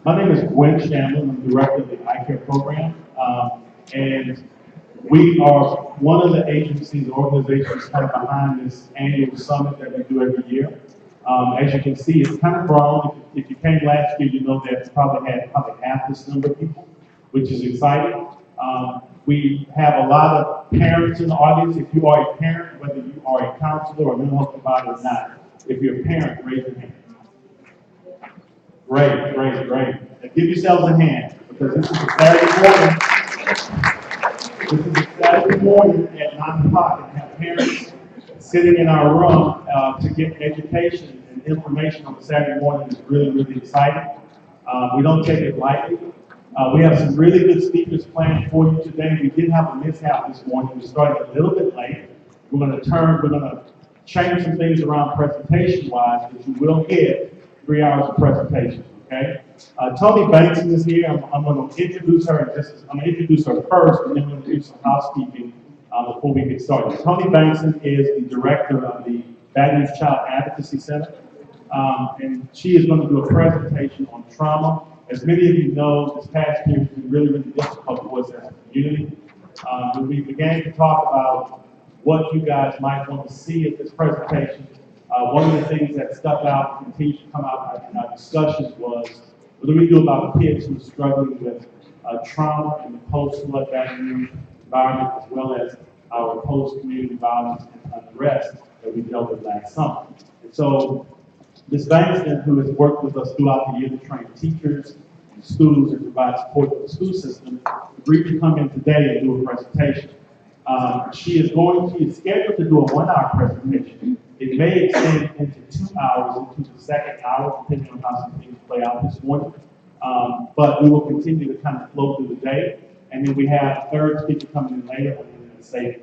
My name is Gwen Shamlin. I'm director of the eye care program. And we are one of the agencies, organizations kind of behind this annual summit that we do every year. As you can see, it's kind of grown. If you came last year, you know that it's probably had half this number of people, which is exciting. We have a lot of parents in the audience. If you are a parent, whether you are a counselor or mental health provider or not, if you're a parent, raise your hand. Great, great, great. Now give yourselves a hand because this is a Saturday morning. This is a Saturday morning at 9 o'clock and have parents sitting in our room to get education and information on a Saturday morning is really, really exciting. We don't take it lightly. We have some really good speakers planned for you today. We did have a mishap this morning. We started a little bit late. We're going to change some things around presentation-wise, but you will get 3 hours of presentation, okay? Toni Bankston is here. I'm going to introduce her I'm going to introduce her first, and then we're going to do some housekeeping before we get started. Toni Bankston is the director of the Baton Rouge Child Advocacy Center, and she is going to do a presentation on trauma. As many of you know, this past year has been really, really difficult for us as a community. When we began to talk about what you guys might want to see at this presentation, one of the things that stuck out and continues to come out in our discussions was, what do we do about kids who are struggling with trauma in the post-flood Baton Rouge environment, as well as our post-community violence and unrest that we dealt with last summer. And so, Ms. Bankston, who has worked with us throughout the year to train teachers and schools and provide support for the school system, agreed to come in today and do a presentation. She is scheduled to do a 1-hour presentation. It may extend into 2 hours into the second hour, depending on how some things play out this morning. But we will continue to kind of flow through the day. And then we have a third speaker coming in later, and then a second.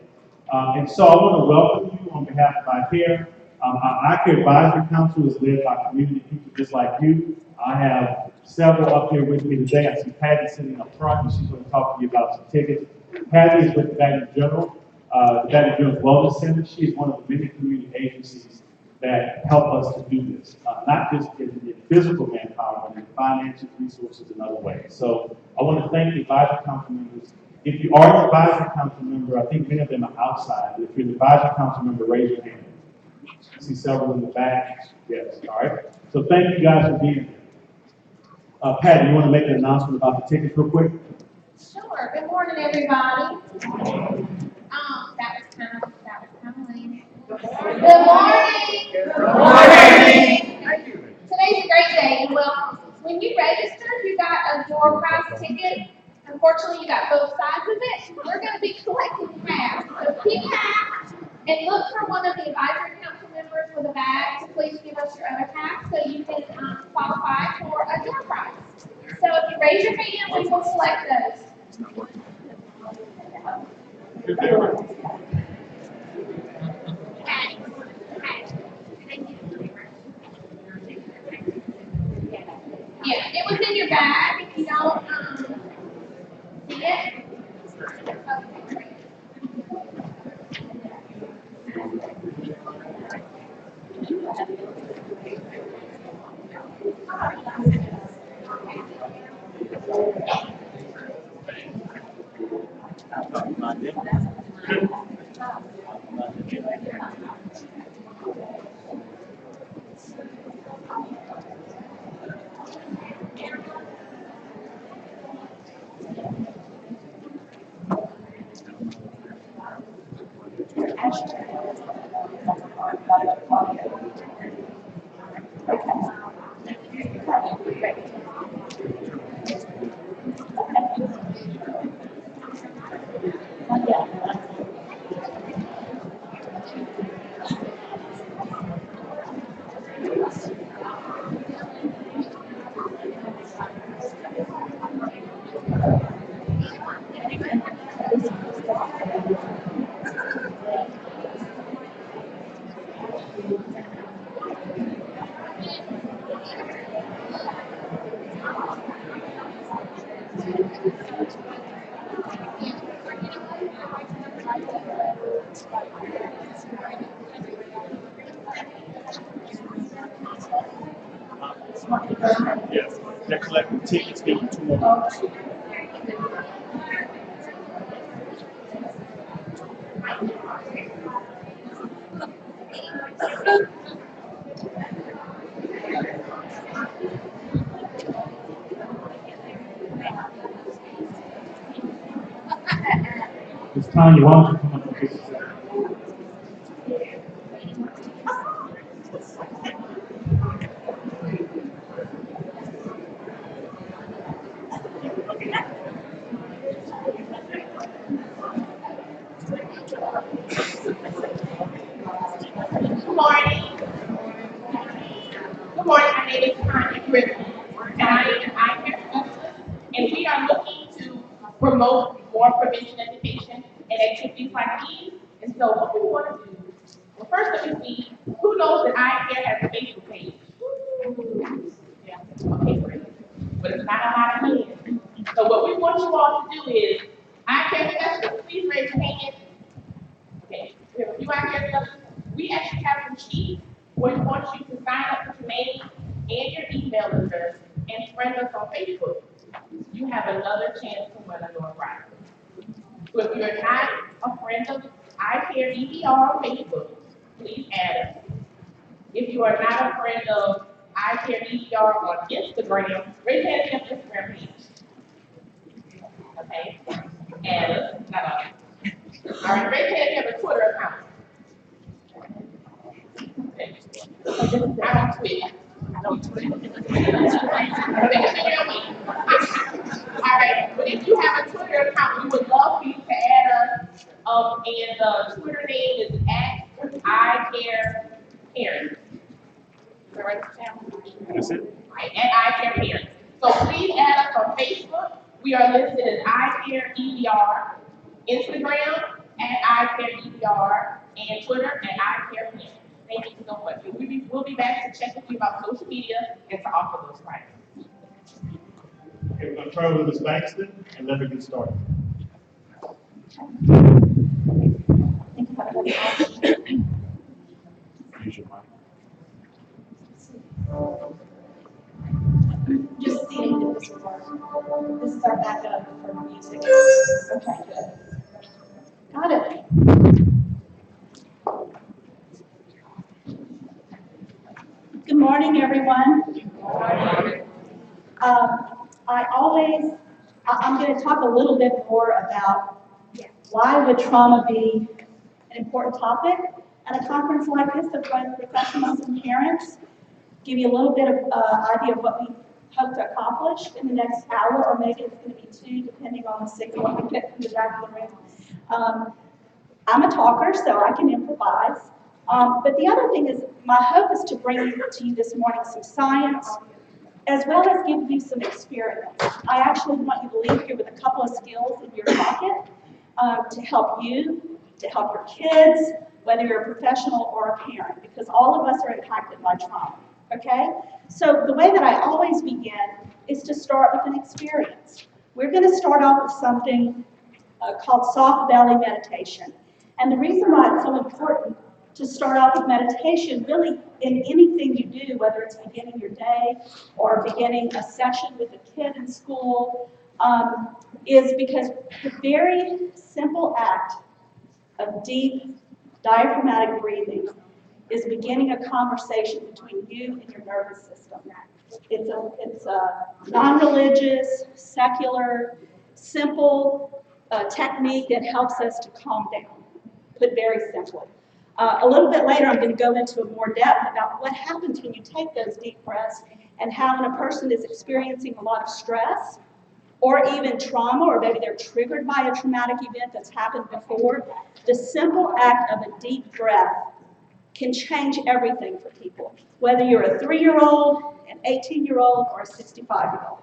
And so I want to welcome you on behalf of Eye Care. Our Eye Care Advisory Council is led by community people just like you. I have several up here with me today. I see Patty sitting up front, and she's going to talk to you about some tickets. Patty is with the Baton Rouge General, the Baton Rouge General Wellness Center. She is one of the many community agencies that help us to do this, not just in physical manpower, but in finances, resources, and other ways. So I want to thank the advisory council members. If you are an advisory council member, I think many of them are outside. If you're an advisory council member, raise your hand. I see several in the back. Yes, all right. So thank you guys for being here. Patty, you want to make an announcement about the tickets real quick? Sure. Good morning, everybody. That was kind of lame. Good morning. Good morning. Today's a great day. Well, when you registered, you got a door prize ticket. Unfortunately, you got both sides of it. We're going to be collecting half. So keep half and look for one of the advisory council members with a bag. So please give us your other half so you can qualify for a door prize. So if you raise your hand, we will select those. Yeah, it was in your bag. If you don't see it. Okay, great. Yes. They're collecting tickets, giving 2 more months. It's Toni, why don't you come up and get yourself? Good morning. Good morning. My name is Toni, and I am an eye care specialist. And we are looking to promote more prevention education and activities like these. And so, what we want to do, well, first let me see, who knows that eye care has a Facebook page? Yeah. Okay, great. But it's not a lot of hands. So, what we want you all to do is, eye care specialists, please raise your hand. Okay, we have a few eye care specialists. We actually have some sheets where we want you to sign up with your name and your email address and friend us on Facebook. You have another chance to win a door prize. So if you're not a friend of I Care EDR on Facebook, please add us. If you are not a friend of I Care EDR on Instagram, raise your hand on Instagram page. Okay? Add us, not us. All right, raise your hand if you have a Twitter account. Okay. I don't tweet. I don't tweet. All right, but if you have a Twitter account, we would love for you to add us. And the Twitter name is @ICareParents. Is that right, Sam? That's it. Right, @ICareParents. So please add us on Facebook. We are listed as ICareEDR, Instagram @ICareEDR, and Twitter @ICareParents. Thank you so much. We'll be back to check with you about social media and to offer those prizes. Okay, we're gonna turn over to Ms. Bankston and let her get started. Use your mic. Just seeing that this is our backup for music. Okay, good. Got it. Good morning, everyone. I'm going to talk a little bit more about why would trauma be an important topic at a conference like this of both professionals and parents. Give you a little bit of idea of what we hope to accomplish in the next hour, or maybe it's going to be 2, depending on the signal we get from the back of the room. I'm a talker, so I can improvise. But the other thing is, my hope is to bring to you this morning some science, as well as give you some experience. I actually want you to leave here with a couple of skills in your pocket to help you, to help your kids, whether you're a professional or a parent, because all of us are impacted by trauma, okay? So the way that I always begin is to start with an experience. We're going to start off with something called soft belly meditation. And the reason why it's so important to start off with meditation, really in anything you do, whether it's beginning your day or beginning a session with a kid in school, is because the very simple act of deep diaphragmatic breathing is beginning a conversation between you and your nervous system. It's a non-religious, secular, simple technique that helps us to calm down, put very simply. A little bit later, I'm going to go into more depth about what happens when you take those deep breaths and how when a person is experiencing a lot of stress or even trauma, or maybe they're triggered by a traumatic event that's happened before, the simple act of a deep breath can change everything for people, whether you're a 3-year-old, an 18-year-old, or a 65-year-old.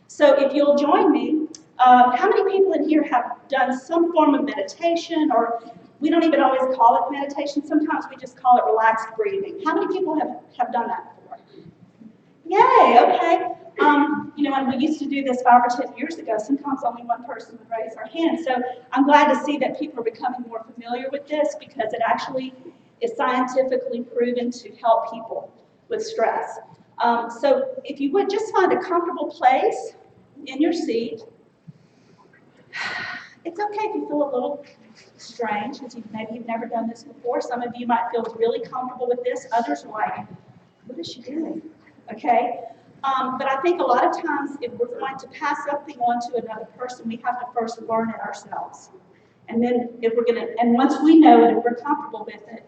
So if you'll join me, how many people in here have done some form of meditation, or we don't even always call it meditation, sometimes we just call it relaxed breathing. How many people have done that before? Yay, okay. When we used to do this 5 or 10 years ago, sometimes only one person would raise their hand. So I'm glad to see that people are becoming more familiar with this, because it actually is scientifically proven to help people with stress. So if you would just find a comfortable place in your seat. It's okay if you feel a little strange, because maybe you've never done this before. Some of you might feel really comfortable with this. Others are like, what is she doing? Okay? But I think a lot of times if we're going to pass something on to another person, we have to first learn it ourselves. And then and once we know it and we're comfortable with it,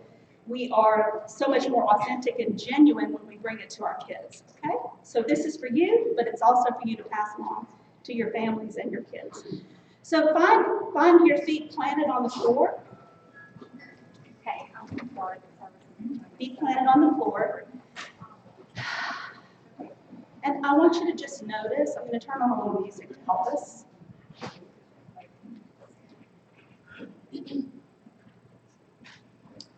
we are so much more authentic and genuine when we bring it to our kids. Okay? So this is for you, but it's also for you to pass along to your families and your kids. So find your feet planted on the floor. Okay, I'm sorry. Feet planted on the floor. And I want you to just notice, I'm going to turn on a little music to help us.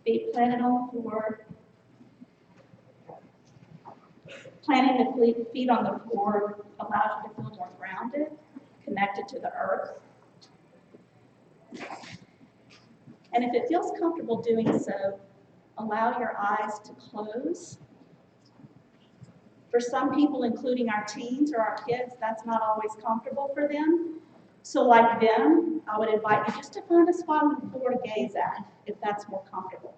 Feet planted on the floor. Planting the feet on the floor allows you to feel more grounded, connected to the earth. And if it feels comfortable doing so, allow your eyes to close. For some people, including our teens or our kids, that's not always comfortable for them. So like them, I would invite you just to find a spot on the floor to gaze at, if that's more comfortable.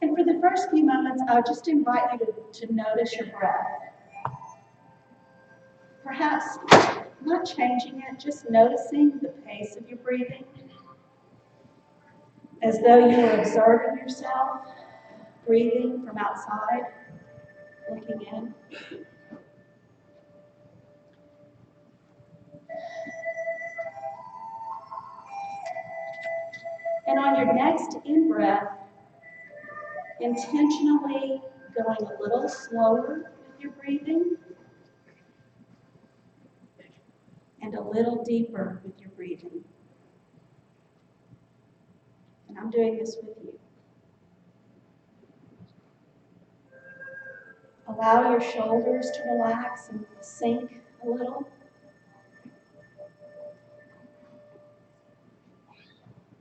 And for the first few moments, I would just invite you to notice your breath. Perhaps not changing it, just noticing the pace of your breathing, as though you were observing yourself, breathing from outside, looking in. And on your next in-breath, intentionally going a little slower with your breathing and a little deeper with your breathing. And I'm doing this with you. Allow your shoulders to relax and sink a little.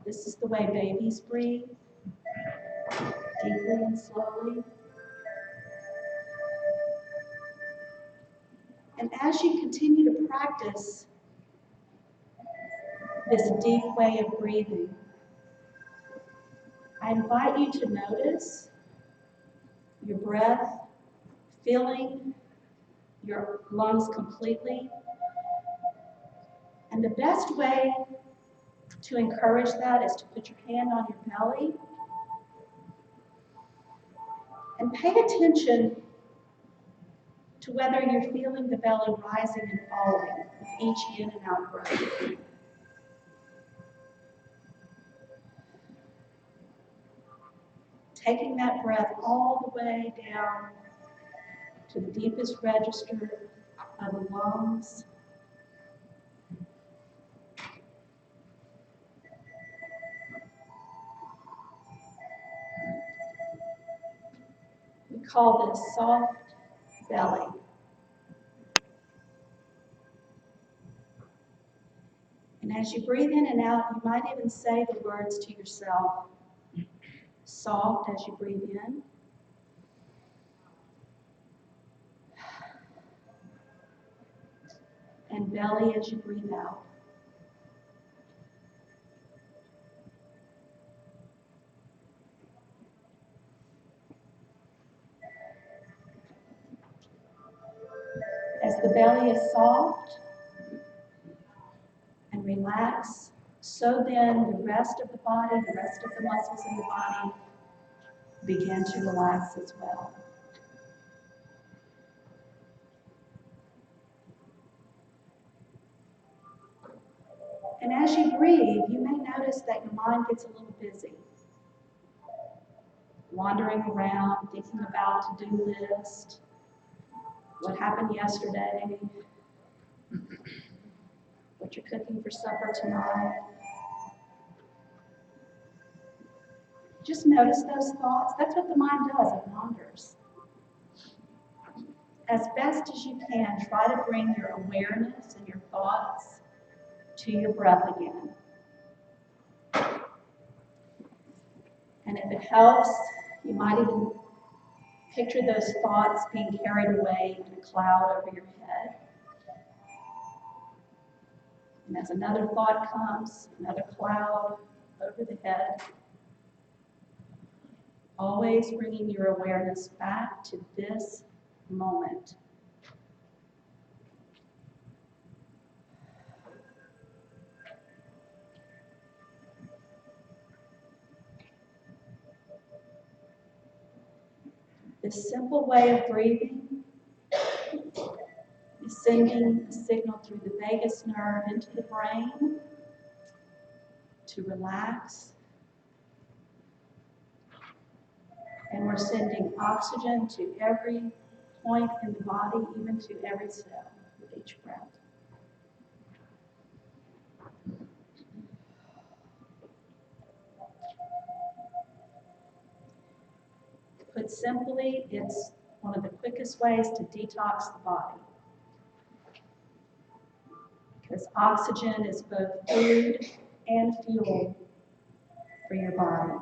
This is the way babies breathe, deeply and slowly. And as you continue to practice this deep way of breathing, I invite you to notice your breath filling your lungs completely. And the best way to encourage that is to put your hand on your belly and pay attention to whether you're feeling the belly rising and falling with each in and out breath. Taking that breath all the way down to the deepest register of the lungs. We call this soft belly. And as you breathe in and out, you might even say the words to yourself. Soft as you breathe in. And belly as you breathe out. As the belly is soft and relaxed, so then the rest of the body, the rest of the muscles in the body begin to relax as well. And as you breathe, you may notice that your mind gets a little busy. Wandering around, thinking about to-do list, what happened yesterday, what you're cooking for supper tonight. Just notice those thoughts. That's what the mind does, it wanders. as best as you can, try to bring your awareness and your thoughts to your breath again. And if it helps, you might even picture those thoughts being carried away in a cloud over your head. And as another thought comes, another cloud over the head, always bringing your awareness back to this moment. This simple way of breathing is sending a signal through the vagus nerve into the brain to relax. And we're sending oxygen to every point in the body, even to every cell with each breath. Put simply, it's one of the quickest ways to detox the body. Because oxygen is both food and fuel for your body.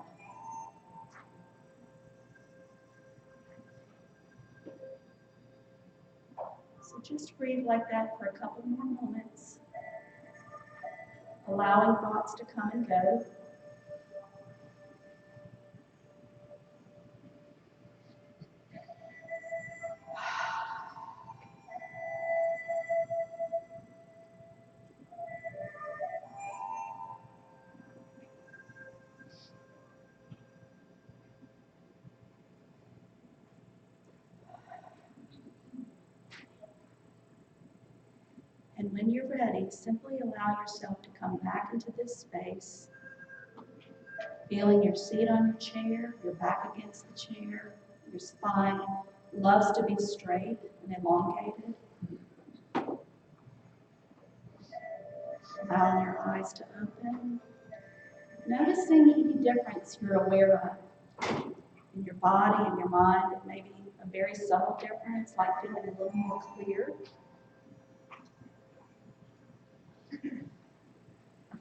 So just breathe like that for a couple more moments, allowing thoughts to come and go. And when you're ready, simply allow yourself to come back into this space, feeling your seat on your chair, your back against the chair, your spine loves to be straight and elongated. Allowing your eyes to open. Noticing any difference you're aware of in your body and your mind. It may be a very subtle difference, like feeling a little more clear.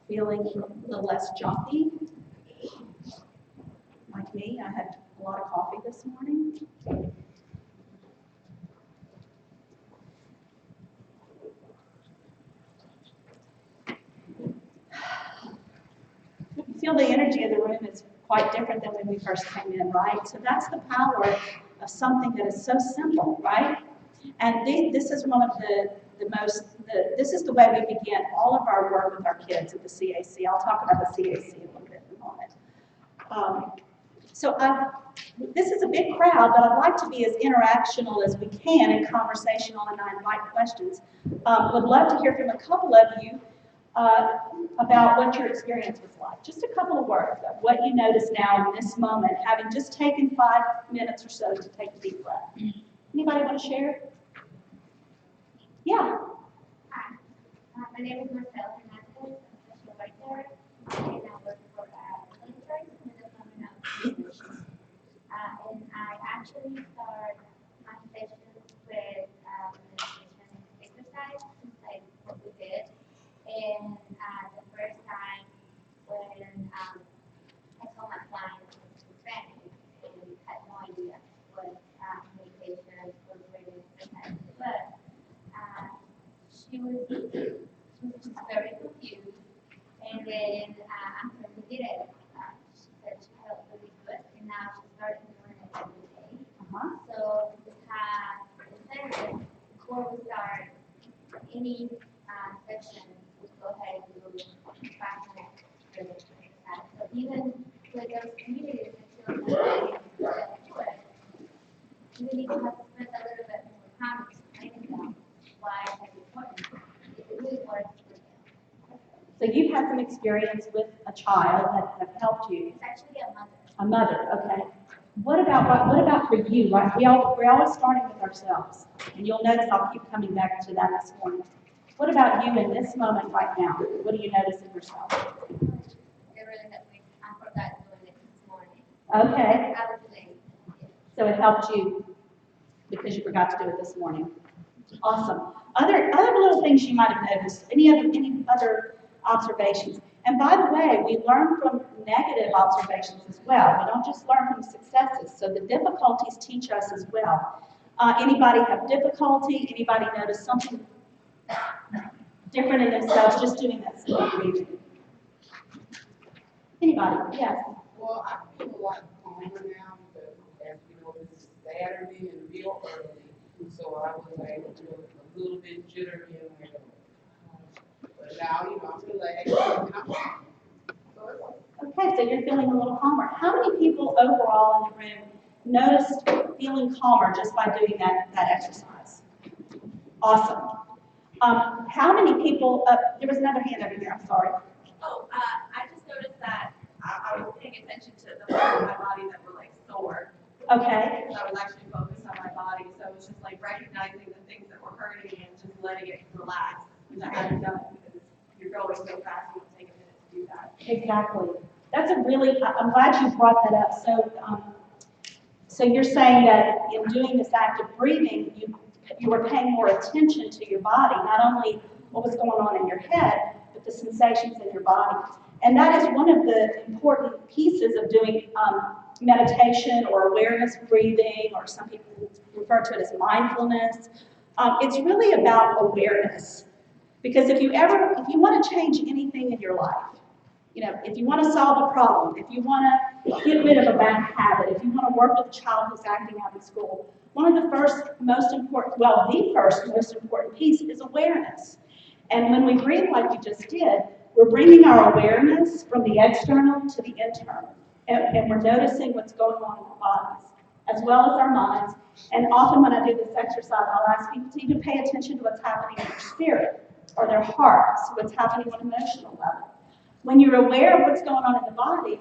Feeling a little less jumpy. Like me, I had a lot of coffee this morning. You feel the energy of the room is quite different than when we first came in, right? So that's the power of something that is so simple, right? And this is one of this is the way we begin all of our work with our kids at the CAC. I'll talk about the CAC a little bit in a moment. This is a big crowd, but I'd like to be as interactional as we can and conversational, and I invite questions. Would love to hear from a couple of you about what your experience was like. Just a couple of words of what you notice now in this moment, having just taken 5 minutes or so to take a deep breath. Anybody want to share? Yeah. Hi, my name is Marcella Hernandez. I'm a social worker, and I work for the military in the Department of Education. And I actually start my sessions with meditation exercise since I what we did. And the first time when I told my client to Spanish and had no idea what meditation or breathing exercise was. She was just very confused, and then after we did it, she said she felt really good, and now she started doing it every day. So we have incentives before we start any section, we go ahead and do 5 minutes for the exercise. So even with those communities that feel like they do it, you need to have to spend a little bit more time explaining them why it's important. It really works for them. So you've had some experience with a child that have helped you. It's actually a mother. A mother, okay. What about for you, right? We're always starting with ourselves. And you'll notice I'll keep coming back to that this morning. What about you in this moment right now? What do you notice in yourself? It really helped me. I forgot doing it this morning. Okay. I was late. So it helped you. because you forgot to do it this morning. Awesome. Other little things you might have noticed. Any other observations? And by the way, we learn from negative observations as well. We don't just learn from successes. So the difficulties teach us as well. Anybody have difficulty? Anybody notice something different in themselves just doing that slow breathing? Anybody? Yes. Well, I feel a lot calmer now because, as you know, this is Saturday and real early, so I was able to feel a little bit jittery and weird. But now, I'm relaxed and I'm fine. So it's okay. Okay, so you're feeling a little calmer. How many people overall in the room noticed feeling calmer just by doing that exercise? Awesome. How many people, there was another hand over here, I'm sorry. Oh, I just noticed that I was paying attention to the parts of my body that were like sore. Okay, So I was actually focused on my body, so it was just like recognizing the things that were hurting and just letting it relax, which I hadn't done because you're going so fast, it will take a minute to do that. exactly. That's a really, I'm glad you brought that up. So you're saying that in doing this active breathing, you were paying more attention to your body, not only what was going on in your head, but the sensations in your body. And that is one of the important pieces of doing meditation or awareness breathing, or some people refer to it as mindfulness. It's really about awareness. Because if you want to change anything in your life, if you want to solve a problem, if you want to get rid of a bad habit, if you want to work with a child who's acting out in school, one of the first most important piece is awareness. And when we breathe like we just did, we're bringing our awareness from the external to the internal. And we're noticing what's going on in our bodies, as well as our minds. And often when I do this exercise, I'll ask people to even pay attention to what's happening in their spirit or their heart, so what's happening on an emotional level. When you're aware of what's going on in the body,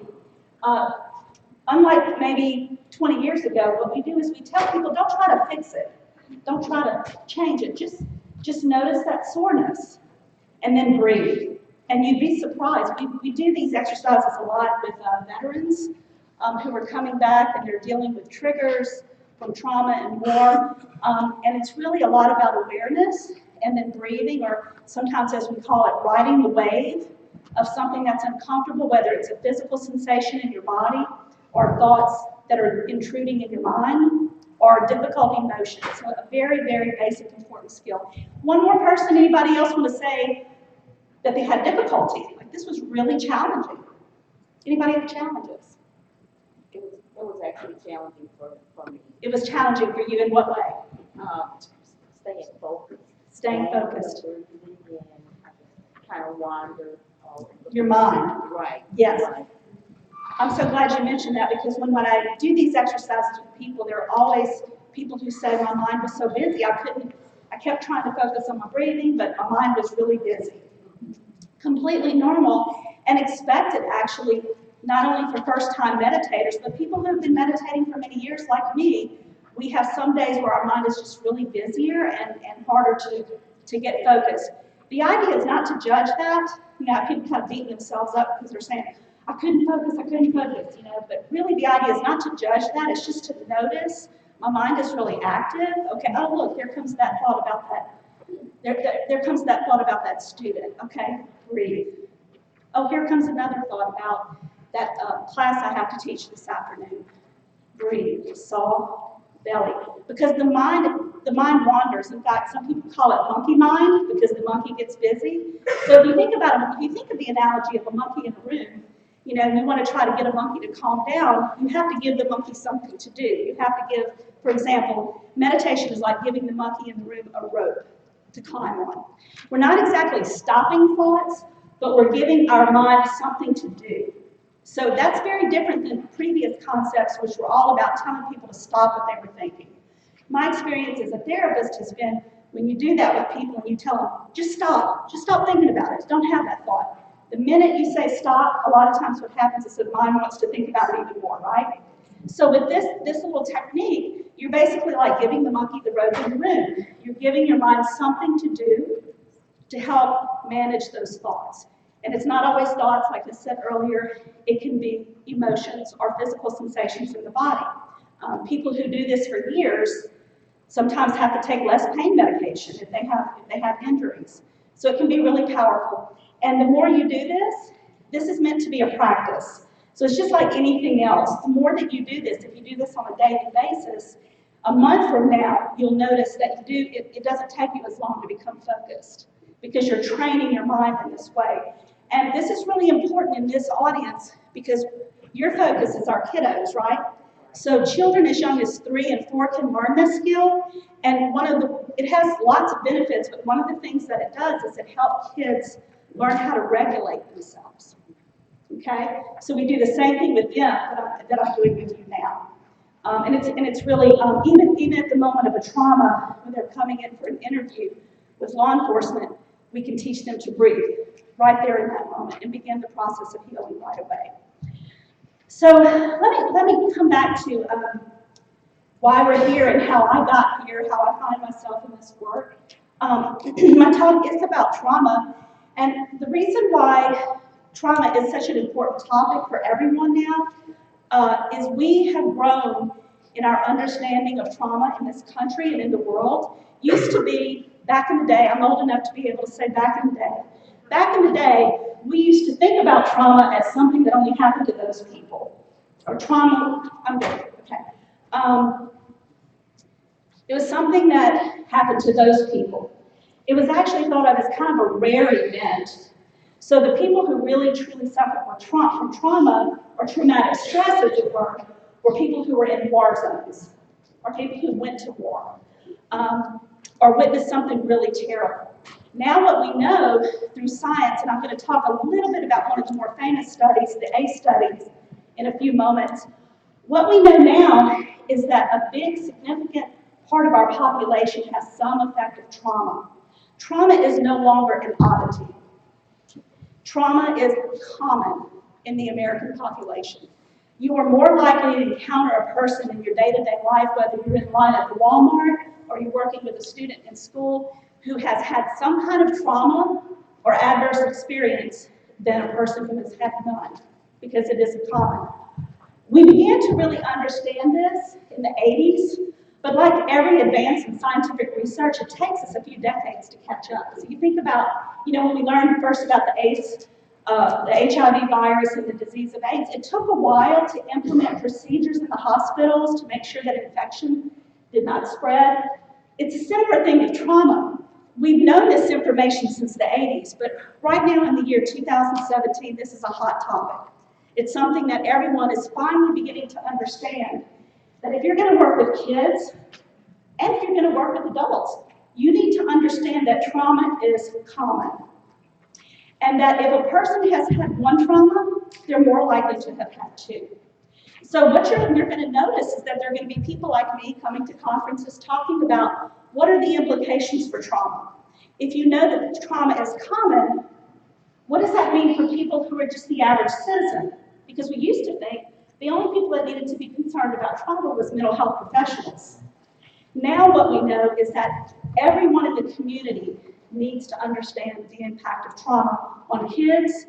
unlike maybe 20 years ago, what we do is we tell people, don't try to fix it. Don't try to change it. Just notice that soreness and then breathe. And you'd be surprised. We do these exercises a lot with veterans who are coming back and they're dealing with triggers from trauma and war. And it's really a lot about awareness and then breathing, or sometimes as we call it, riding the wave of something that's uncomfortable, whether it's a physical sensation in your body or thoughts that are intruding in your mind or difficult emotions. So a very, very basic, important skill. One more person, anybody else want to say that they had difficulty? Like this was really challenging. Anybody have challenges? It was actually challenging for me. It was challenging for you in what way? Staying focused. Staying focused. And kind of wander. Your mind. Right. Yes. Right. I'm so glad you mentioned that, because when I do these exercises with people, there are always people who say my mind was so busy, I kept trying to focus on my breathing, but my mind was really busy. Completely normal and expected, actually, not only for first-time meditators, but people who have been meditating for many years like me. We have some days where our mind is just really busier and harder to get focused. The idea is not to judge that. People kind of beating themselves up because they're saying, I couldn't focus, but really the idea is not to judge that. It's just to notice my mind is really active. Okay, oh look, there comes that thought about that. There comes that thought about that student. Okay, breathe. Oh, here comes another thought about that class I have to teach this afternoon. Breathe, soft belly. Because the mind wanders. In fact, some people call it monkey mind because the monkey gets busy. So if you think of the analogy of a monkey in a room, you want to try to get a monkey to calm down, you have to give the monkey something to do. You have to give, for example, meditation is like giving the monkey in the room a rope to climb on. We're not exactly stopping thoughts, but we're giving our mind something to do. So that's very different than previous concepts, which were all about telling people to stop what they were thinking. My experience as a therapist has been when you do that with people and you tell them, just stop thinking about it, don't have that thought. The minute you say stop, a lot of times what happens is the mind wants to think about it even more, right? So with this little technique, you're basically like giving the monkey the rope in the room. You're giving your mind something to do to help manage those thoughts. And it's not always thoughts, like I said earlier, it can be emotions or physical sensations in the body. People who do this for years sometimes have to take less pain medication if they have injuries. So it can be really powerful. And the more you do this, this is meant to be a practice. So it's just like anything else. The more that you do this, if you do this on a daily basis, a month from now, you'll notice that it doesn't take you as long to become focused because you're training your mind in this way. And this is really important in this audience because your focus is our kiddos, right? So children as young as 3 and 4 can learn this skill, and it has lots of benefits, but one of the things that it does is it helps kids learn how to regulate themselves. Okay? So we do the same thing with them that I'm doing with you now. And it's really, even at the moment of a trauma, when they're coming in for an interview with law enforcement, we can teach them to breathe right there in that moment and begin the process of healing right away. So let me come back to why we're here and how I got here, how I find myself in this work. My talk is about trauma, and the reason why trauma is such an important topic for everyone now is we have grown in our understanding of trauma in this country and in the world. Used to be, back in the day, I'm old enough to be able to say back in the day. Back in the day, we used to think about trauma as something that only happened to those people. Or trauma, I'm good, okay. It was something that happened to those people. It was actually thought of as kind of a rare event. So the people who really truly suffered from trauma or traumatic stress, as it were people who were in war zones, or people who went to war, or witnessed something really terrible. Now what we know through science, and I'm going to talk a little bit about one of the more famous studies, the ACE studies, in a few moments. What we know now is that a big, significant part of our population has some effect of trauma. Trauma is no longer an oddity. Trauma is common in the American population. You are more likely to encounter a person in your day-to-day life, whether you're in line at the Walmart or you're working with a student in school who has had some kind of trauma or adverse experience than a person who has had none, because it is common. We began to really understand this in the 80s, but like every advance in scientific research, it takes us a few decades to catch up. So you think about, when we learned first about the ACE, the HIV virus and the disease of AIDS, it took a while to implement procedures in the hospitals to make sure that infection did not spread. It's a similar thing with trauma. We've known this information since the 80s, but right now in the year 2017, this is a hot topic. It's something that everyone is finally beginning to understand, that if you're going to work with kids, and if you're going to work with adults, you need to understand that trauma is common. And that if a person has had one trauma, they're more likely to have had 2. So what you're going to notice is that there are going to be people like me coming to conferences talking about what are the implications for trauma. If you know that trauma is common, what does that mean for people who are just the average citizen? Because we used to think the only people that needed to be concerned about trauma was mental health professionals. Now what we know is that everyone in the community needs to understand the impact of trauma on kids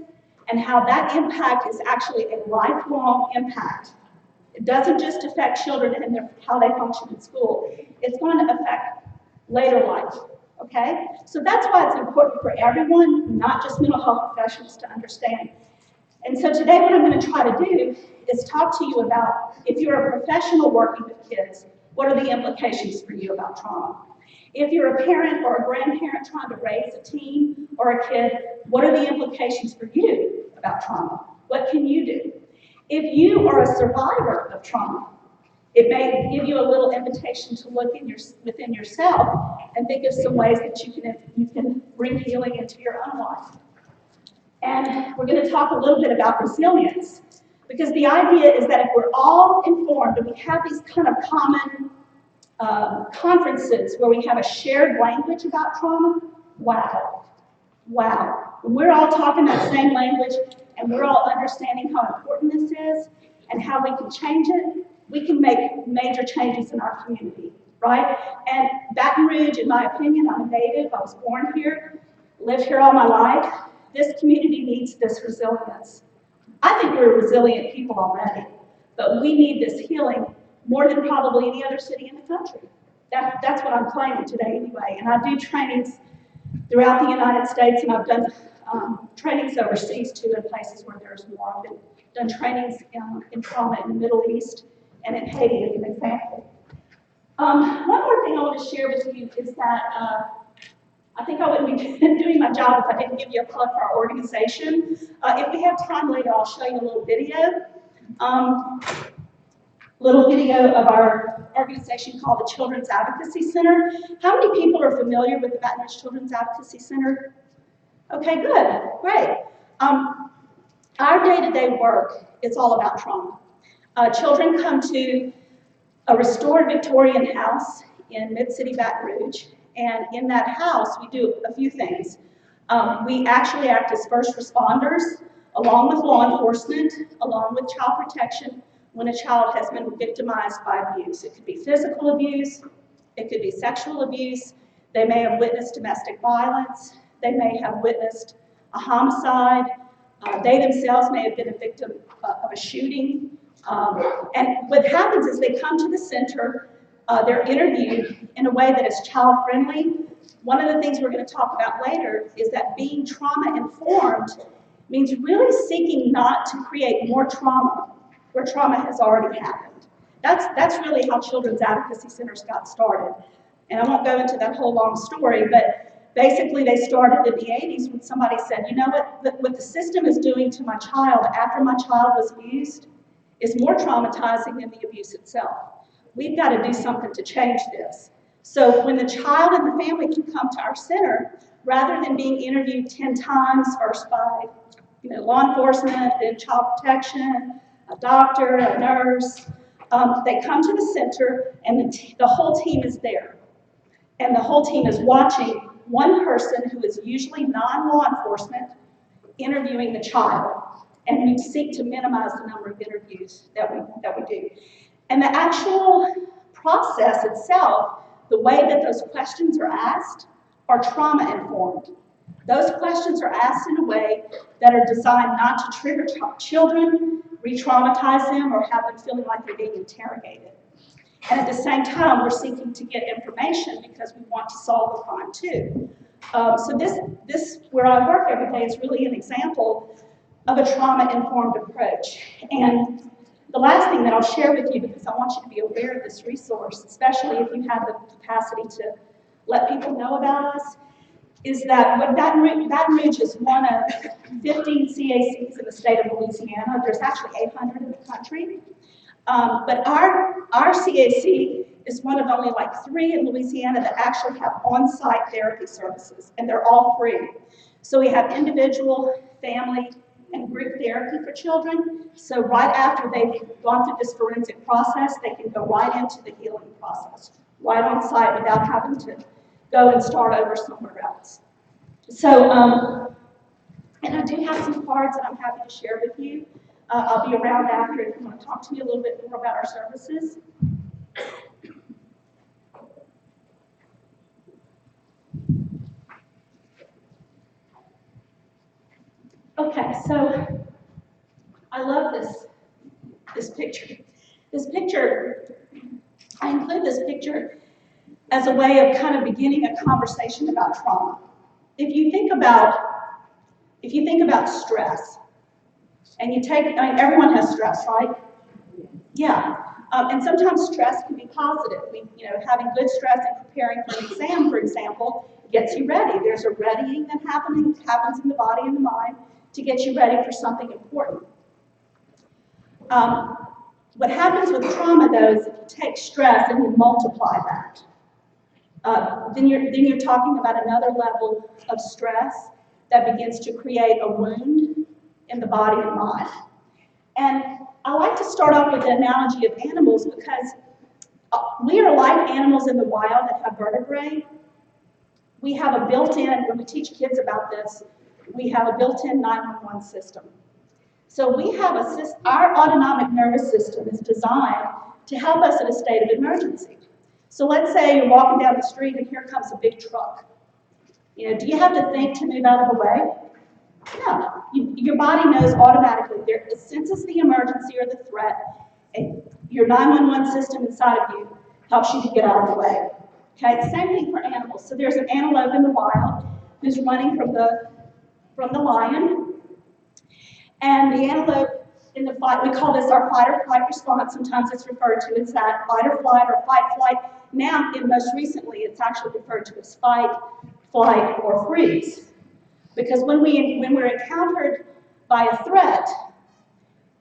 and how that impact is actually a lifelong impact. It doesn't just affect children and how they function in school. It's going to affect later life, okay? So that's why it's important for everyone, not just mental health professionals, to understand. And so today what I'm going to try to do is talk to you about, if you're a professional working with kids, what are the implications for you about trauma? If you're a parent or a grandparent trying to raise a teen or a kid, what are the implications for you about trauma? What can you do? If you are a survivor of trauma, it may give you a little invitation to look within yourself and think of some ways that you can bring healing into your own life. And we're going to talk a little bit about resilience, because the idea is that if we're all informed and we have these kind of common conferences where we have a shared language about trauma, wow. When we're all talking that same language and we're all understanding how important this is and how we can change it, we can make major changes in our community, right? And Baton Rouge, in my opinion, I'm a native, I was born here, lived here all my life. This community needs this resilience. I think we're resilient people already, but we need this healing more than probably any other city in the country. That's what I'm claiming today anyway. And I do trainings throughout the United States, and I've done trainings overseas too in places where there's more. I've done trainings in trauma in the Middle East and in Haiti as an example. One more thing I want to share with you is that I think I wouldn't be doing my job if I didn't give you a plug for our organization. If we have time later, I'll show you a little video. Little video of our organization called the Children's Advocacy Center. How many people are familiar with the Baton Rouge Children's Advocacy Center? Okay, good, great. Our day-to-day work is all about trauma. Children come to a restored Victorian house in Mid-City Baton Rouge, and in that house we do a few things. We actually act as first responders, along with law enforcement, along with child protection, when a child has been victimized by abuse. It could be physical abuse, it could be sexual abuse, they may have witnessed domestic violence, they may have witnessed a homicide, they themselves may have been a victim of a shooting. And what happens is they come to the center, they're interviewed in a way that is child-friendly. One of the things we're going to talk about later is that being trauma-informed means really seeking not to create more trauma where trauma has already happened. That's really how Children's Advocacy Centers got started. And I won't go into that whole long story, but basically they started in the 80s when somebody said, you know what the system is doing to my child after my child was abused is more traumatizing than the abuse itself. We've got to do something to change this. So when the child and the family can come to our center, rather than being interviewed 10 times, first by law enforcement, then child protection, a doctor, a nurse, they come to the center and the whole team is there. And the whole team is watching one person who is usually non-law enforcement interviewing the child. And we seek to minimize the number of interviews that we do. And the actual process itself, the way that those questions are asked, are trauma-informed. Those questions are asked in a way that are designed not to trigger children, re-traumatize them, or have them feeling like they're being interrogated. And at the same time, we're seeking to get information because we want to solve the crime too. So this, where I work every day, is really an example of a trauma-informed approach. And the last thing that I'll share with you, because I want you to be aware of this resource, especially if you have the capacity to let people know about us, is that when Baton Rouge is one of 15 CACs in the state of Louisiana. There's actually 800 in the country. But our CAC is one of only like 3 in Louisiana that actually have on-site therapy services, and they're all free. So we have individual, family, and group therapy for children. So right after they've gone through this forensic process, they can go right into the healing process, right on site without having to go and start over somewhere else. So, and I do have some cards that I'm happy to share with you. I'll be around after if you want to talk to me a little bit more about our services. Okay, so I love this picture. This picture, I include this picture as a way of kind of beginning a conversation about trauma. If you think about stress, and you take, I mean, everyone has stress, right? Yeah, and sometimes stress can be positive. Having good stress and preparing for an exam, for example, gets you ready. There's a readying that happens in the body and the mind to get you ready for something important. What happens with trauma, though, is if you take stress and you multiply that, then you're talking about another level of stress that begins to create a wound in the body and mind. And I like to start off with the analogy of animals because we are like animals in the wild that have vertebrae. We have a built-in, when we teach kids about this, we have a built-in 911 system. So we have our autonomic nervous system is designed to help us in a state of emergency. So let's say you're walking down the street and here comes a big truck. Do you have to think to move out of the way? No. Your body knows automatically. It senses the emergency or the threat, and your 911 system inside of you helps you to get out of the way. Okay, same thing for animals. So there's an antelope in the wild who's running from the lion. And the antelope in the fight, we call this our fight or flight response. Sometimes it's referred to as that fight or flight or fight flight. Now, most recently, it's actually referred to as fight, flight, or freeze. Because when we're encountered by a threat,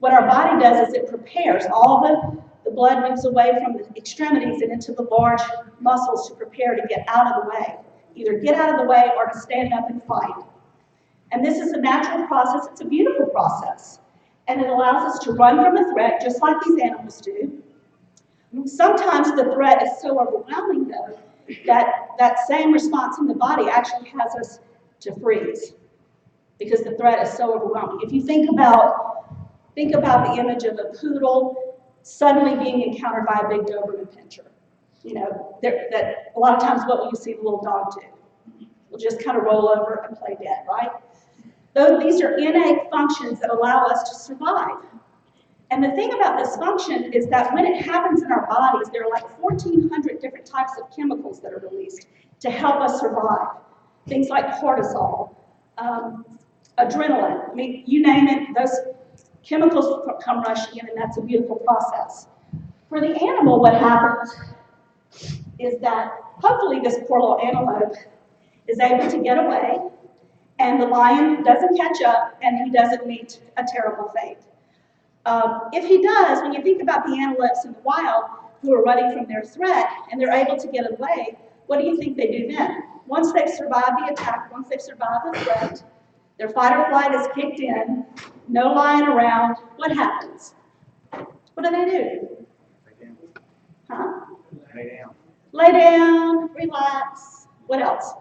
what our body does is it prepares. All the blood moves away from the extremities and into the large muscles to prepare to get out of the way. Either get out of the way or to stand up and fight. And this is a natural process. It's a beautiful process. And it allows us to run from a threat just like these animals do. Sometimes the threat is so overwhelming, though, that same response in the body actually has us to freeze because the threat is so overwhelming. If you think about the image of a poodle suddenly being encountered by a big Doberman pinscher. You know, that a lot of times what will you see the little dog do? Will just kind of roll over and play dead, right? These are innate functions that allow us to survive. And the thing about this function is that when it happens in our bodies, there are like 1,400 different types of chemicals that are released to help us survive. Things like cortisol, adrenaline, I mean, you name it, those chemicals come rushing in, and that's a beautiful process. For the animal, what happens is that hopefully this poor little antelope is able to get away, and the lion doesn't catch up, and he doesn't meet a terrible fate. If he does, when you think about the antelopes in the wild who are running from their threat and they're able to get away, what do you think they do then? Once they've survived the attack, once they've survived the threat, their fight or flight is kicked in, no lion around, what happens? What do? Lay down. Huh? Lay down. Lay down, relax. What else?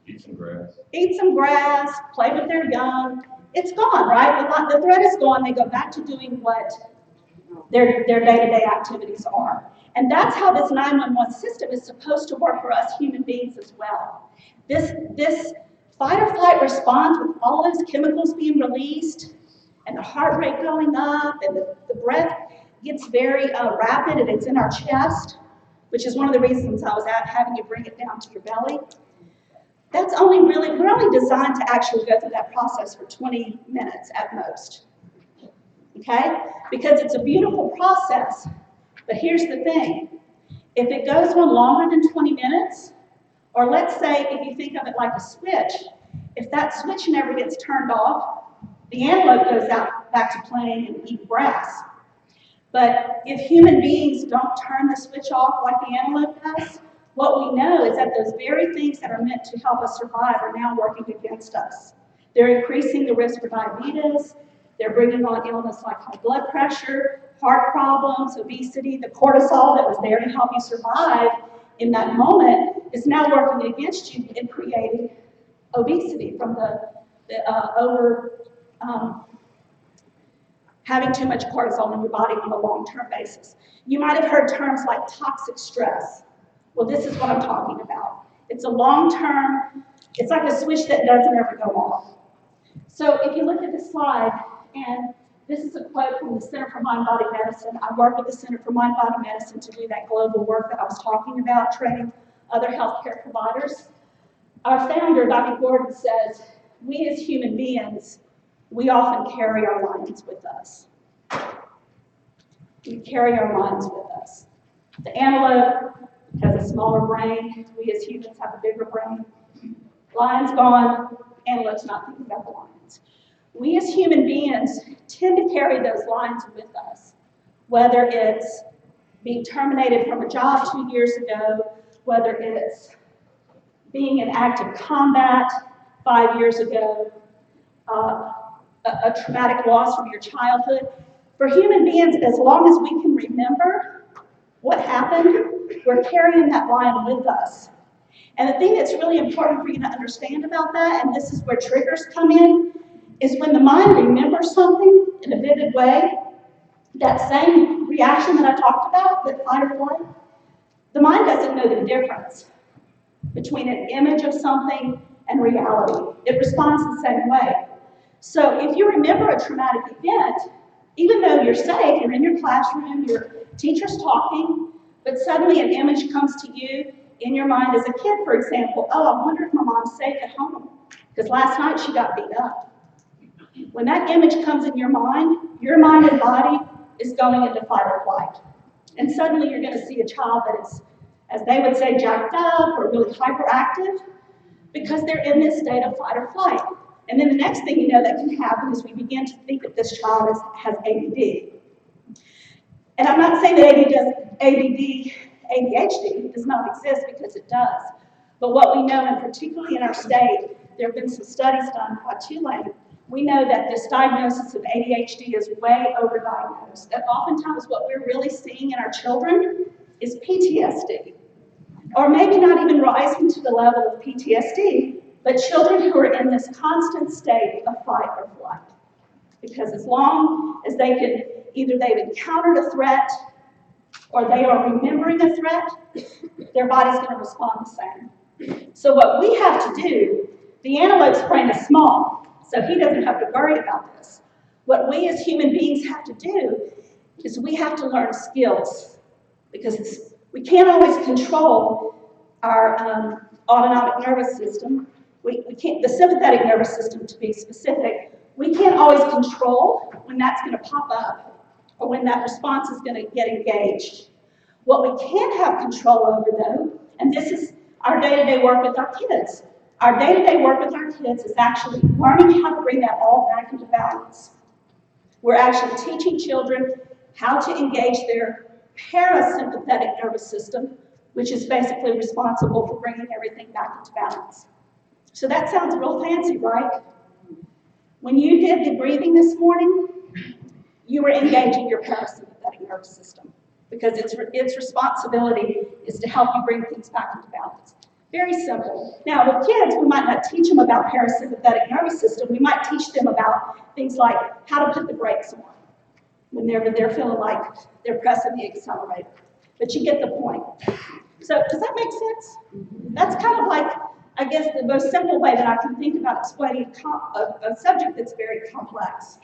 Eat some grass. Eat some grass, play with their young. It's gone, right? The threat is gone. They go back to doing what their day-to-day activities are. And that's how this 911 system is supposed to work for us human beings as well. This fight or flight response with all those chemicals being released and the heart rate going up and the breath gets very rapid and it's in our chest, which is one of the reasons I was having you bring it down to your belly. We're only designed to actually go through that process for 20 minutes at most, okay? Because it's a beautiful process, but here's the thing. If it goes on longer than 20 minutes, or let's say if you think of it like a switch, if that switch never gets turned off, the antelope goes out back to playing and eating grass. But if human beings don't turn the switch off like the antelope does, what we know is that those very things that are meant to help us survive are now working against us. They're increasing the risk for diabetes. They're bringing on illness like high blood pressure, heart problems, obesity. The cortisol that was there to help you survive in that moment is now working against you and creating obesity from having too much cortisol in your body on a long-term basis. You might have heard terms like toxic stress. Well, this is what I'm talking about. It's a long-term, it's like a switch that doesn't ever go off. So if you look at this slide, and this is a quote from the Center for Mind-Body Medicine. I work with the Center for Mind-Body Medicine to do that global work that I was talking about, training other healthcare providers. Our founder, Dr. Gordon, says, we as human beings, we often carry our lions with us. We carry our lions with us. The antelope has a smaller brain. We as humans have a bigger brain. Lion's gone, antelope's not thinking about the lions. We as human beings tend to carry those lions with us, whether it's being terminated from a job 2 years ago, whether it's being in active combat 5 years ago, a traumatic loss from your childhood. For human beings, as long as we can remember what happened, we're carrying that lion with us. And the thing that's really important for you to understand about that, and this is where triggers come in, is when the mind remembers something in a vivid way, that same reaction that I talked about, that fight or flight, the mind doesn't know the difference between an image of something and reality. It responds the same way. So if you remember a traumatic event, even though you're safe, you're in your classroom, your teacher's talking, but suddenly an image comes to you in your mind as a kid, for example, oh, I wonder if my mom's safe at home, because last night she got beat up. When that image comes in your mind and body is going into fight or flight. And suddenly you're going to see a child that is, as they would say, jacked up or really hyperactive because they're in this state of fight or flight. And then the next thing you know that can happen is we begin to think that this child has ADD. And I'm not saying that ADHD does not exist, because it does. But what we know, and particularly in our state, there have been some studies done by Tulane. We know that this diagnosis of ADHD is way overdiagnosed. That oftentimes what we're really seeing in our children is PTSD. Or maybe not even rising to the level of PTSD, but children who are in this constant state of fight or flight. Because as long as they can, either they've encountered a threat or they are remembering a threat, their body's going to respond the same. So what we have to do, the antelope's brain is small, so he doesn't have to worry about this. What we as human beings have to do is we have to learn skills, because we can't always control our autonomic nervous system. We can't, the sympathetic nervous system to be specific, we can't always control when that's going to pop up or when that response is going to get engaged. What we can have control over, though, and this is our day-to-day work with our kids. Our day-to-day work with our kids is actually learning how to bring that all back into balance. We're actually teaching children how to engage their parasympathetic nervous system, which is basically responsible for bringing everything back into balance. So that sounds real fancy, right? When you did the breathing this morning, you were engaging your parasympathetic nervous system, because its responsibility is to help you bring things back into balance. Very simple. Now, with kids, we might not teach them about parasympathetic nervous system. We might teach them about things like how to put the brakes on when they're feeling like they're pressing the accelerator. But you get the point. So does that make sense? That's kind of like, I guess, the most simple way that I can think about explaining a subject that's very complex.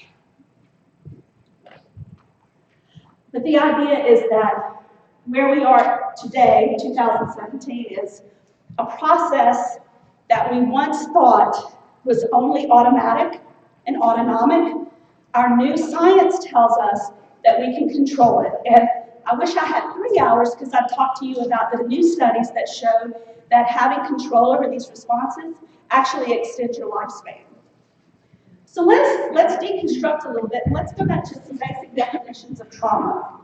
But the idea is that where we are today, 2017, is a process that we once thought was only automatic and autonomic. Our new science tells us that we can control it. And I wish I had 3 hours, because I've talked to you about the new studies that show that having control over these responses actually extends your lifespan. So let's deconstruct a little bit, and let's go back to some basic definitions of trauma.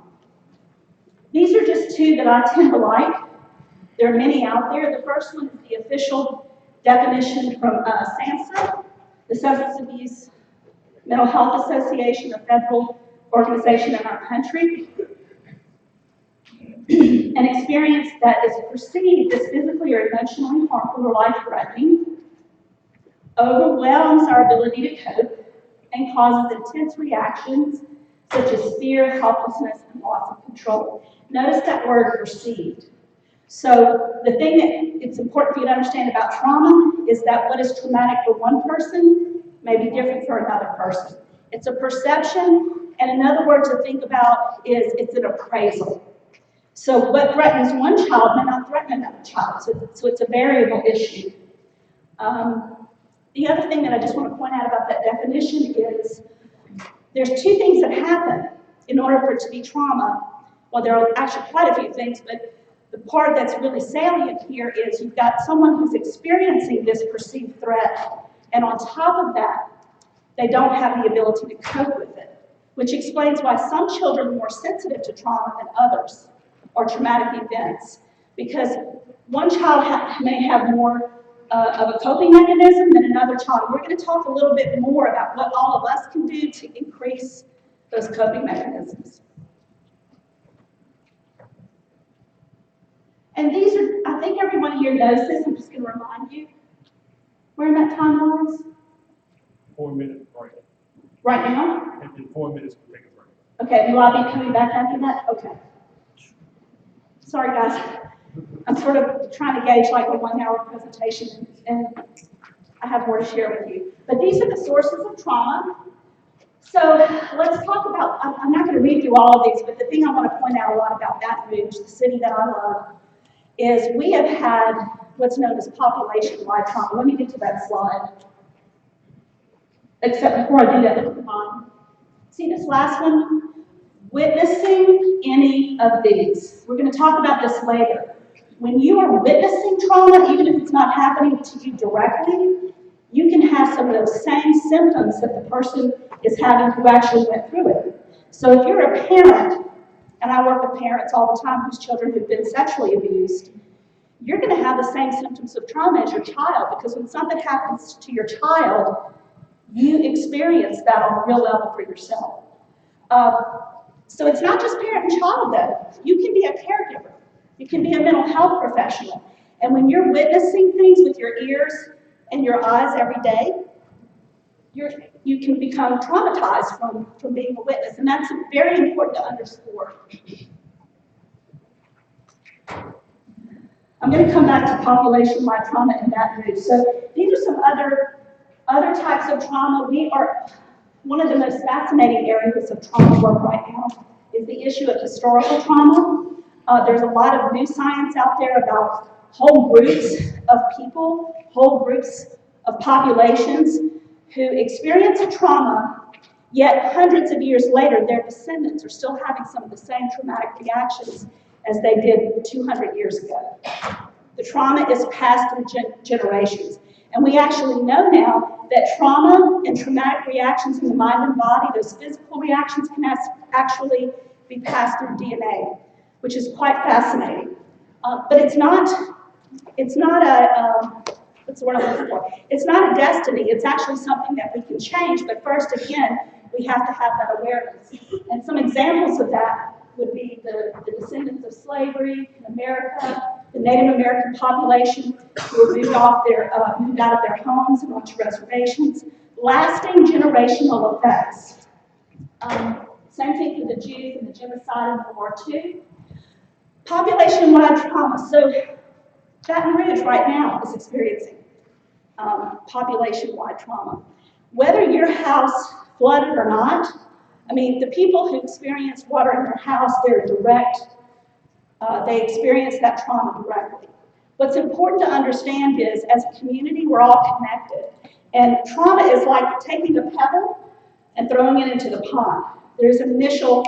These are just two that I tend to like. There are many out there. The first one is the official definition from SAMHSA, the Substance Abuse Mental Health Association, a federal organization in our country. An experience that is perceived as physically or emotionally harmful or life-threatening, overwhelms our ability to cope, and causes intense reactions such as fear, helplessness, and loss of control. Notice that word perceived. So the thing that it's important for you to understand about trauma is that what is traumatic for one person may be different for another person. It's a perception, and another word to think about is it's an appraisal. So what threatens one child may not threaten another child, so it's a variable issue. The other thing that I just want to point out about that definition is there's two things that happen in order for it to be trauma. Well, there are actually quite a few things, but the part that's really salient here is you've got someone who's experiencing this perceived threat, and on top of that, they don't have the ability to cope with it, which explains why some children are more sensitive to trauma than others, or traumatic events, because one child may have more of a coping mechanism than another child. We're going to talk a little bit more about what all of us can do to increase those coping mechanisms. And these are, I think everyone here knows this, I'm just going to remind you. Where that time was? 4 minutes break. Right now? And in 4 minutes, we'll take a break. Okay, will I be coming back after that? Okay. Sorry, guys. I'm sort of trying to gauge like a 1 hour presentation, and I have more to share with you. But these are the sources of trauma. So let's talk about, I'm not going to read through all of these, but the thing I want to point out a lot about Baton Rouge, the city that I love, is we have had what's known as population-wide trauma. Let me get to that slide. Except before I do that, look at the bottom. See this last one? Witnessing any of these. We're going to talk about this later. When you are witnessing trauma, even if it's not happening to you directly, you can have some of those same symptoms that the person is having who actually went through it. So if you're a parent, and I work with parents all the time whose children have been sexually abused, you're going to have the same symptoms of trauma as your child, because when something happens to your child, you experience that on a real level for yourself. So it's not just parent and child though. You can be a caregiver. You can be a mental health professional. And when you're witnessing things with your ears and your eyes every day, you can become traumatized from being a witness. And that's very important to underscore. I'm going to come back to population-wide trauma in Baton Rouge. So these are some other types of trauma. One of the most fascinating areas of trauma work right now is the issue of historical trauma. There's a lot of new science out there about whole groups of people, whole groups of populations who experience a trauma, yet hundreds of years later, their descendants are still having some of the same traumatic reactions as they did 200 years ago. The trauma is passed through generations. And we actually know now that trauma and traumatic reactions in the mind and body, those physical reactions, can actually be passed through DNA, which is quite fascinating. But it's not a, what's the word I'm looking for? It's not a destiny. It's actually something that we can change. But first, again, we have to have that awareness. And some examples of that would be the descendants of slavery in America, the Native American population who were moved out of their homes and onto reservations, lasting generational effects. Same thing for the Jews and the genocide in World War II. Population-wide trauma. So Baton Rouge right now is experiencing population-wide trauma. Whether your house flooded or not, I mean, the people who experience water in their house, they're direct. They experience that trauma directly. What's important to understand is, as a community, we're all connected. And trauma is like taking a pebble and throwing it into the pond. There's an initial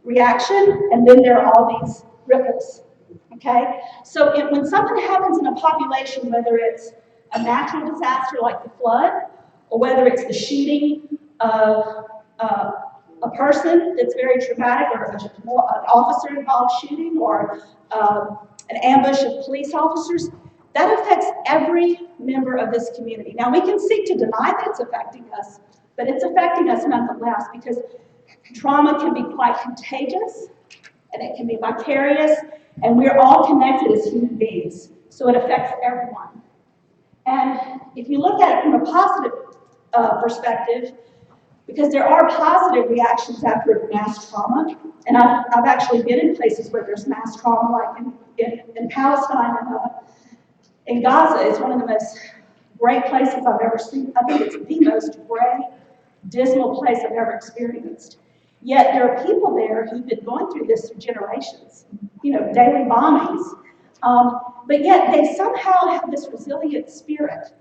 reaction, and then there are all these ripples, okay? So when something happens in a population, whether it's a natural disaster like the flood, or whether it's the shooting of a person that's very traumatic, or an officer-involved shooting, or an ambush of police officers, that affects every member of this community. Now, we can seek to deny that it's affecting us, but it's affecting us nonetheless, because trauma can be quite contagious, and it can be vicarious, and we're all connected as human beings, so it affects everyone. And if you look at it from a positive perspective, because there are positive reactions after mass trauma, and I've actually been in places where there's mass trauma, like in Palestine and in Gaza is one of the most great places I've ever seen. I think it's the most gray, dismal place I've ever experienced. Yet there are people there who've been going through this for generations, daily bombings. But yet they somehow have this resilient spirit.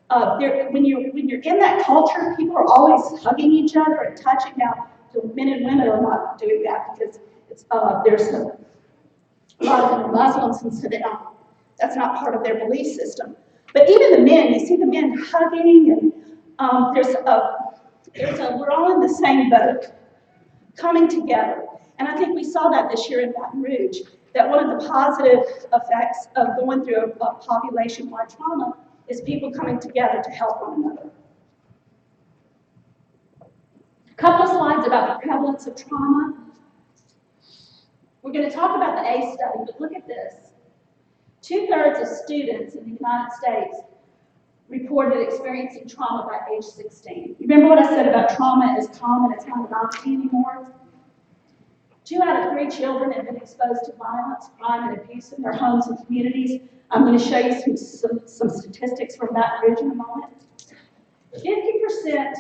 When you're in that culture, people are always hugging each other and touching. Now, the men and women are not doing that because there's a lot of them are Muslims, and so that's not part of their belief system. But even the men, you see the men hugging, and we're all in the same boat, coming together. And I think we saw that this year in Baton Rouge, that one of the positive effects of going through a population-wide trauma is people coming together to help one another. A couple of slides about the prevalence of trauma. We're going to talk about the ACE study, but look at this. 2/3 of students in the United States reported experiencing trauma by age 16. You remember what I said about trauma is common, it's not a novelty anymore? 2 out of 3 children have been exposed to violence, crime, and abuse in their homes and communities. I'm going to show you some statistics from Baton Rouge in a moment. 50%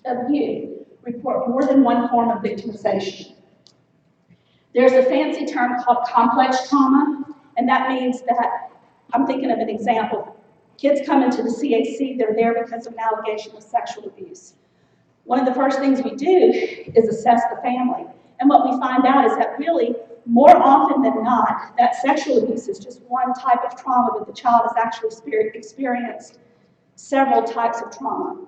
of youth report more than one form of victimization. There's a fancy term called complex trauma, And that means that, I'm thinking of an example. Kids come into the CAC, they're there because of an allegation of sexual abuse. One of the first things we do is assess the family. And what we find out is that really, more often than not, that sexual abuse is just one type of trauma, but the child has actually experienced several types of trauma.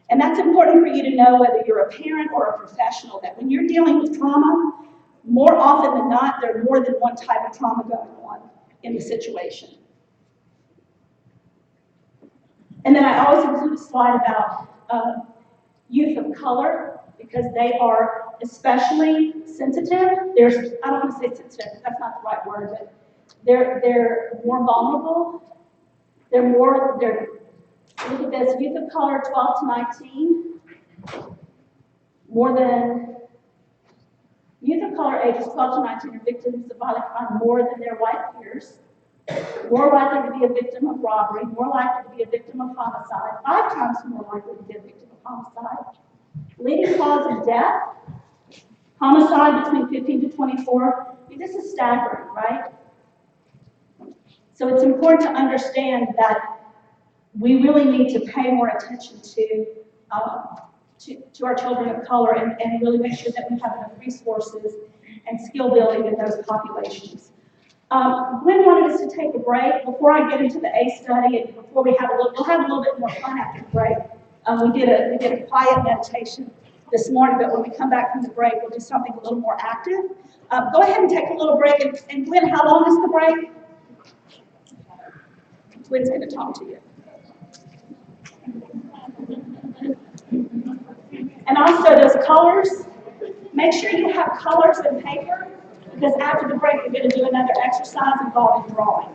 And that's important for you to know, whether you're a parent or a professional, that when you're dealing with trauma, more often than not, there's more than one type of trauma going on in the situation. And then I always include a slide about youth of color, because they are especially sensitive. I don't want to say sensitive, that's not the right word, but they're more vulnerable. Look at this, youth of color 12 to 19, youth of color ages 12 to 19 are victims of violent crime more than their white peers, more likely to be a victim of robbery, more likely to be a victim of homicide, 5 times more likely to be a victim of homicide. Leading cause of death, homicide between 15 to 24. This is staggering, right? So it's important to understand that we really need to pay more attention to our children of color and really make sure that we have enough resources and skill building in those populations. Gwen wanted us to take a break. Before I get into the A study and before we'll have a little bit more fun after the break. We did a quiet meditation this morning, but when we come back from the break, we'll do something a little more active. Go ahead and take a little break. And Gwen, how long is the break? Gwen's going to talk to you. And also those colors, make sure you have colors and paper, because after the break, we're going to do another exercise involving drawing.